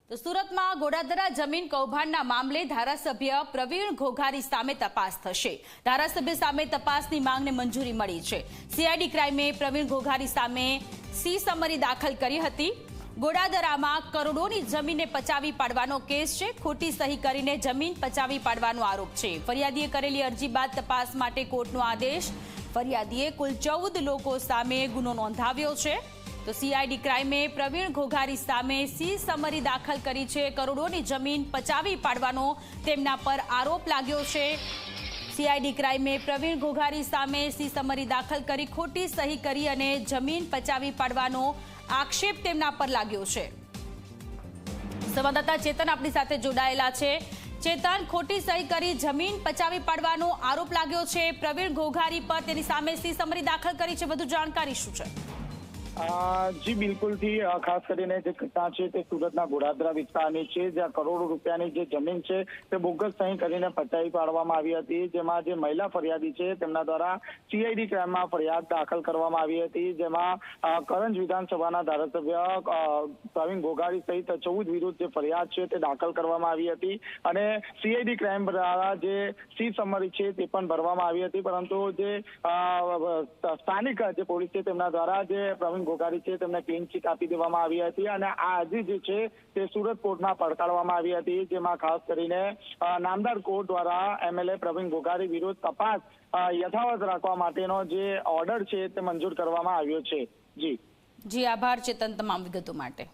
તો સુરતમાં ગોડાદરા જમીન કૌભાંડના મામલે ધારાસભ્ય પ્રવીણ ઘોઘારી સામે તપાસ થશે। ધારાસભ્ય સામે તપાસની માંગને મંજૂરી મળી છે। સીઆઈડી ક્રાઇમે પ્રવીણ ઘોઘારી સામે સી સમરી દાખલ કરી હતી। ગોડાદરામાં કરોડોની જમીનને પચાવી પાડવાનો કેસ છે। ખોટી સહી કરીને જમીન પચાવી પાડવાનો આરોપ છે। ફરિયાદીએ કરેલી અરજી બાદ તપાસ માટે કોર્ટનો આદેશ। ફરિયાદીએ કુલ 14 લોકો સામે ગુનો નોંધાવ્યો છે। તો સીઆઈડી ક્રાઇમે પ્રવીણ ઘોઘારી સામે સી સમરી દાખલ કરી છે। કરોડોની જમીન પચાવી પાડવાનો તેમના પર આરોપ લાગ્યો છે। સીઆઈડી ક્રાઇમે પ્રવીણ ઘોઘારી સામે સી સમરી દાખલ કરી ખોટી સહી કરી અને જમીન પચાવી પાડવાનો આક્ષેપ તેમના પર લાગ્યો છે। સંવાદદાતા ચેતન આપણી સાથે જોડાયેલા છે। ચેતન, ખોટી સહી કરી જમીન પચાવી પાડવાનો આરોપ લાગ્યો છે પ્રવીણ ઘોઘારી પર, તેની સામે સી સમરી દાખલ કરી છે, વધુ જાણકારી શું છે? જી બિલકુલ થી ખાસ કરીને જે ઘટના છે તે સુરતના ગોડાદરા વિસ્તારની છે, જ્યાં કરોડો રૂપિયાની જે જમીન છે તે બોગસ સહી કરીને પચાવી પાડવામાં આવી હતી। જેમાં જે મહિલા ફરિયાદી છે તેમના દ્વારા સીઆઈડી ક્રાઇમમાં ફરિયાદ દાખલ કરવામાં આવી હતી। જેમાં કરંજ વિધાનસભાના ધારાસભ્ય પ્રવીણ ઘોઘારી સહિત 14 વિરુદ્ધ જે ફરિયાદ છે તે દાખલ કરવામાં આવી હતી અને સીઆઈડી ક્રાઇમ દ્વારા જે સી સમરી છે તે પણ ભરવામાં આવી હતી। પરંતુ જે સ્થાનિક જે પોલીસ છે તેમના દ્વારા જે પ્રવીણ ઘોઘારી છે તેમને ક્લીન ચીટ આપી દેવામાં આવી હતી અને આ અરજી જે છે તે સુરત કોર્ટમાં પડકારવામાં આવી હતી। જેમાં ખાસ કરીને નામદાર કોર્ટ દ્વારા એમએલએ પ્રવીણ ઘોઘારી વિરુદ્ધ તપાસ યથાવત રાખવા માટેનો જે ઓર્ડર છે તે મંજૂર કરવામાં આવ્યો છે। જી આભાર ચેતન તમામ વિગતો માટે।